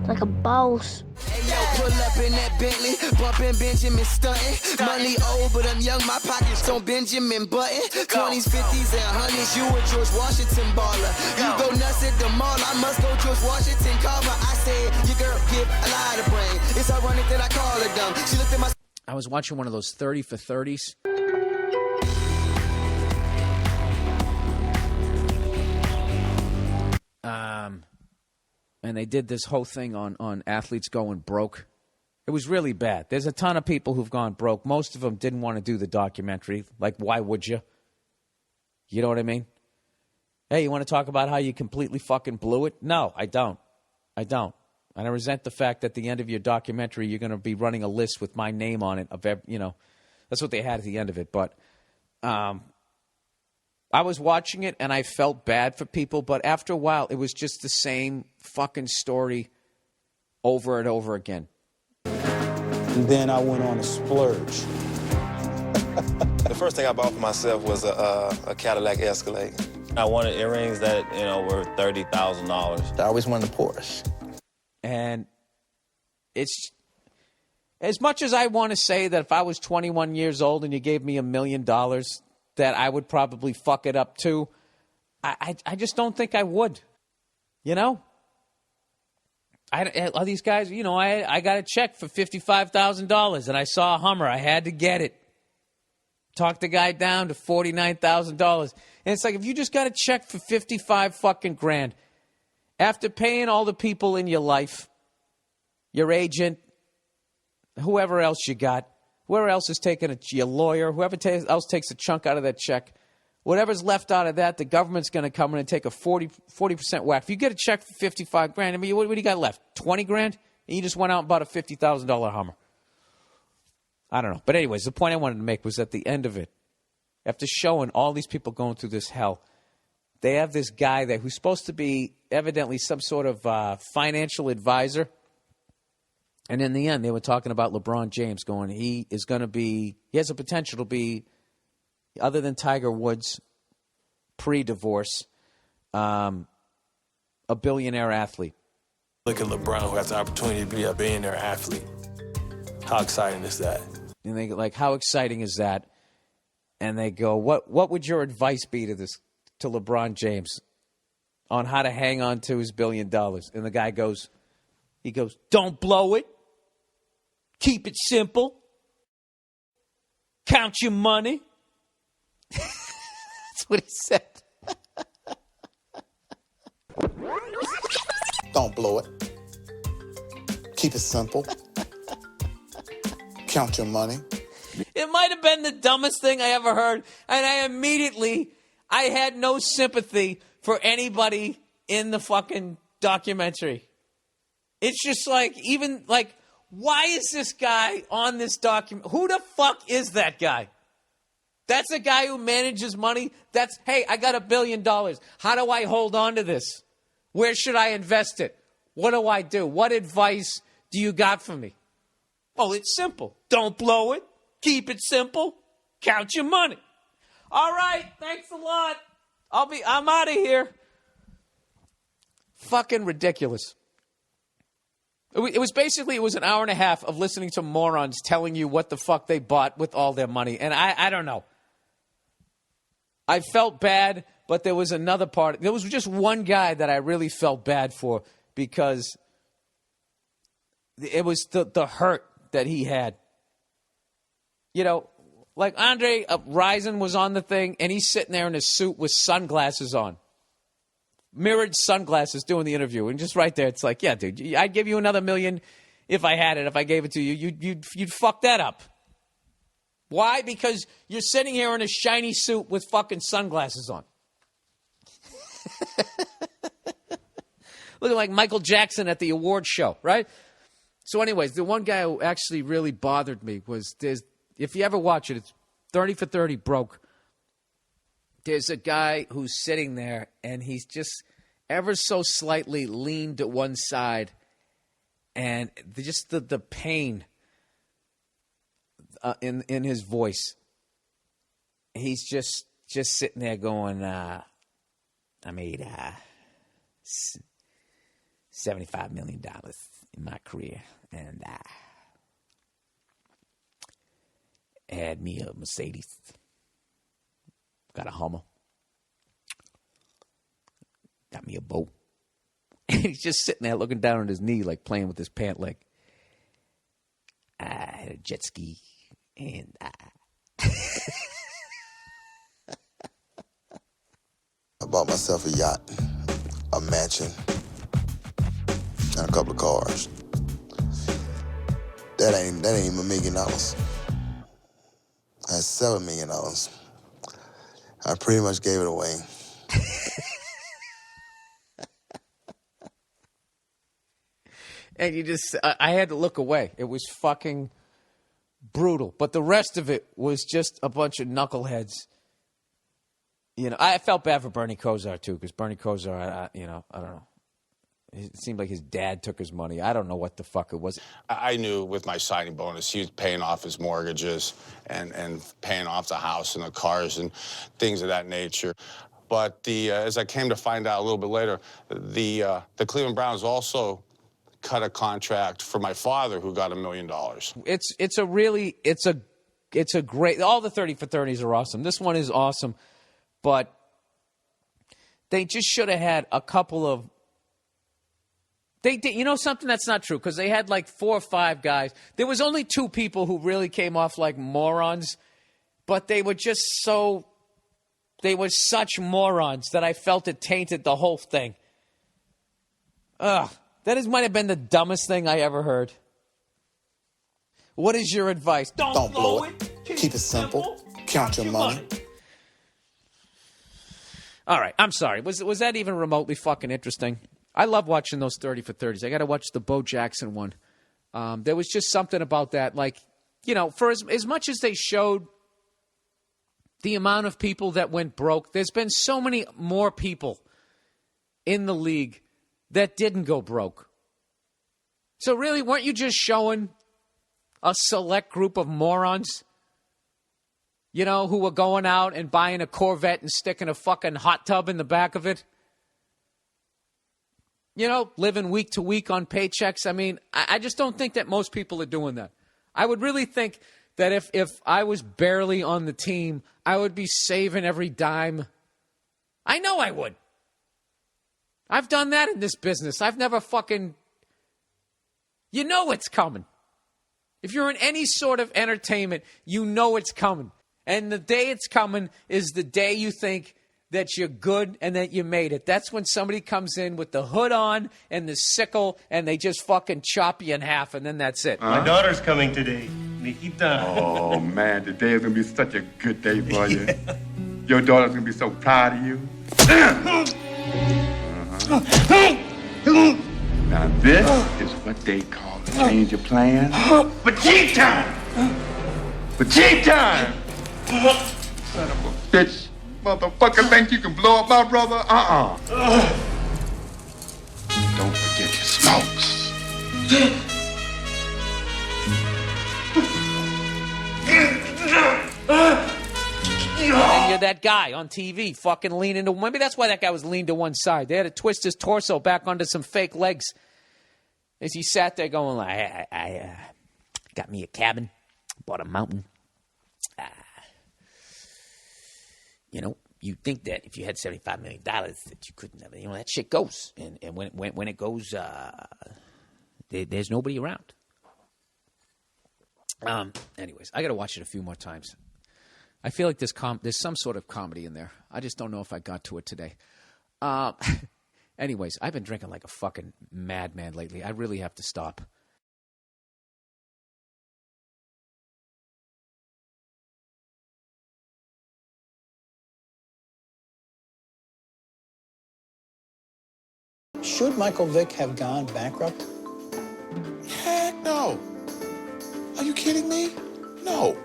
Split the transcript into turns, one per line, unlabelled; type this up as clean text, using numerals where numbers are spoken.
like a boss.
Hey, yo, pull up in that Bentley, bumpin' Benjamin stuntin'. Money old, but I'm young, my pockets on Benjamin Button. 20s, 50s, and 100s, you a George Washington baller. You go nuts at the mall, I must go George Washington Carver. I said, your girl give a lot of brain. It's ironic that I call her dumb. She looked at my...
I was watching one of those 30 for 30s. And they did this whole thing on athletes going broke. It was really bad. There's a ton of people who've gone broke. Most of them didn't want to do the documentary. Like, why would you? You know what I mean? Hey, you want to talk about how you completely fucking blew it? No, I don't. And I resent the fact that at the end of your documentary, you're going to be running a list with my name on it. That's what they had at the end of it. But I was watching it, and I felt bad for people. But after a while, it was just the same fucking story over and over again.
And then I went on a splurge.
The first thing I bought for myself was a Cadillac Escalade. I wanted earrings that, were $30,000.
I always wanted a Porsche.
And it's as much as I want to say that if I was 21 years old and you gave me $1 million, that I would probably fuck it up too. I just don't think I would. All these guys, I got a check for $55,000 and I saw a Hummer. I had to get it. Talked the guy down to $49,000. And it's like, if you just got a check for 55 fucking grand, after paying all the people in your life, your agent, whoever else you got, whoever else is taking your lawyer, whoever else takes a chunk out of that check, whatever's left out of that, the government's going to come in and take a 40% whack. If you get a check for 55 grand, I mean, what do you got left? 20 grand? And you just went out and bought a $50,000 Hummer. I don't know. But anyways, the point I wanted to make was at the end of it, after showing all these people going through this hell, they have this guy there who's supposed to be evidently some sort of financial advisor. And in the end, they were talking about LeBron James going, he has a potential to be, other than Tiger Woods, pre-divorce, a billionaire athlete.
Look at LeBron, who has the opportunity to be a billionaire athlete. How exciting is that?
And they go, like, how exciting is that? And they go, what would your advice be to LeBron James on how to hang on to his $1 billion? And the guy goes, don't blow it. Keep it simple. Count your money. That's what he said.
Don't blow it. Keep it simple. Count your money.
It might have been the dumbest thing I ever heard. And I had no sympathy for anybody in the fucking documentary. It's just why is this guy on this document? Who the fuck is that guy? That's a guy who manages money. Hey, I got $1 billion. How do I hold on to this? Where should I invest it? What do I do? What advice do you got for me? Oh, it's simple. Don't blow it. Keep it simple. Count your money. All right. Thanks a lot. I'm out of here. Fucking ridiculous. It was an hour and a half of listening to morons telling you what the fuck they bought with all their money. And I don't know. I felt bad, but there was another part. There was just one guy that I really felt bad for because it was the hurt that he had. Like Andre Rison was on the thing, and he's sitting there in a suit with sunglasses on. Mirrored sunglasses doing the interview. And just right there, it's like, yeah, dude, I'd give you another $1 million if I had it. If I gave it to you, you'd fuck that up. Why? Because you're sitting here in a shiny suit with fucking sunglasses on. Looking like Michael Jackson at the award show, right? So anyways, the one guy who actually really bothered me was, if you ever watch it, it's 30 for 30 broke. There's a guy who's sitting there, and he's just ever so slightly leaned to one side, and just the pain in his voice. He's just sitting there going, I made $75 million in my career, and I had me a Mercedes, got a Hummer, got me a boat. And he's just sitting there looking down on his knee, like playing with his pant leg. I had a jet ski, and I
bought myself a yacht, a mansion, and a couple of cars. That ain't even $1 million. That's $7 million. I pretty much gave it away.
And I had to look away. It was fucking brutal. But the rest of it was just a bunch of knuckleheads. You know, I felt bad for Bernie Kosar, too, because Bernie Kosar, I don't know. It seemed like his dad took his money. I don't know what the fuck it was.
I knew with my signing bonus, he was paying off his mortgages and paying off the house and the cars and things of that nature. But as I came to find out a little bit later, the Cleveland Browns also cut a contract for my father, who got $1 million.
It's a great. All the 30 for 30s are awesome. This one is awesome, but they just should have had a couple of. They did, you know something? That's not true, because they had like 4 or 5 guys. There was only 2 people who really came off like morons, but they were just so. They were such morons that I felt it tainted the whole thing. Ugh. That might have been the dumbest thing I ever heard. What is your advice?
Don't blow it. Keep it simple. Count your money.
All right, I'm sorry. Was that even remotely fucking interesting? I love watching those 30 for 30s. I got to watch the Bo Jackson one. There was just something about that. Like, you know, for as much as they showed the amount of people that went broke, there's been so many more people in the league that didn't go broke. So really, weren't you just showing a select group of morons, you know, who were going out and buying a Corvette and sticking a fucking hot tub in the back of it? You know, living week to week on paychecks. I mean, I just don't think that most people are doing that. I would really think that if I was barely on the team, I would be saving every dime. I know I would. I've done that in this business. I've never fucking... You know it's coming. If you're in any sort of entertainment, you know it's coming. And the day it's coming is the day you think that you're good and that you made it. That's when somebody comes in with the hood on and the sickle and they just fucking chop you in half, and then that's it.
My daughter's coming today. Nikita.
Oh, man, today is going to be such a good day for you. Your daughter's going to be so proud of you. Now this is what they call a change of plan. Fatigue time! Fatigue time! Son of a bitch. Motherfucker think you can blow up my brother? Don't forget your smokes.
And you're that guy on TV fucking leaning to... Maybe that's why that guy was leaned to one side. They had to twist his torso back onto some fake legs as he sat there going like, I got me a cabin, bought a mountain. You know, you'd think that if you had $75 million that you couldn't have... You know, that shit goes. And when it goes, there's nobody around. Anyways, I got to watch it a few more times. I feel like there's some sort of comedy in there. I just don't know if I got to it today. Anyways, I've been drinking like a fucking madman lately. I really have to stop.
Should Michael Vick have gone bankrupt?
Heck no. Are you kidding me? No.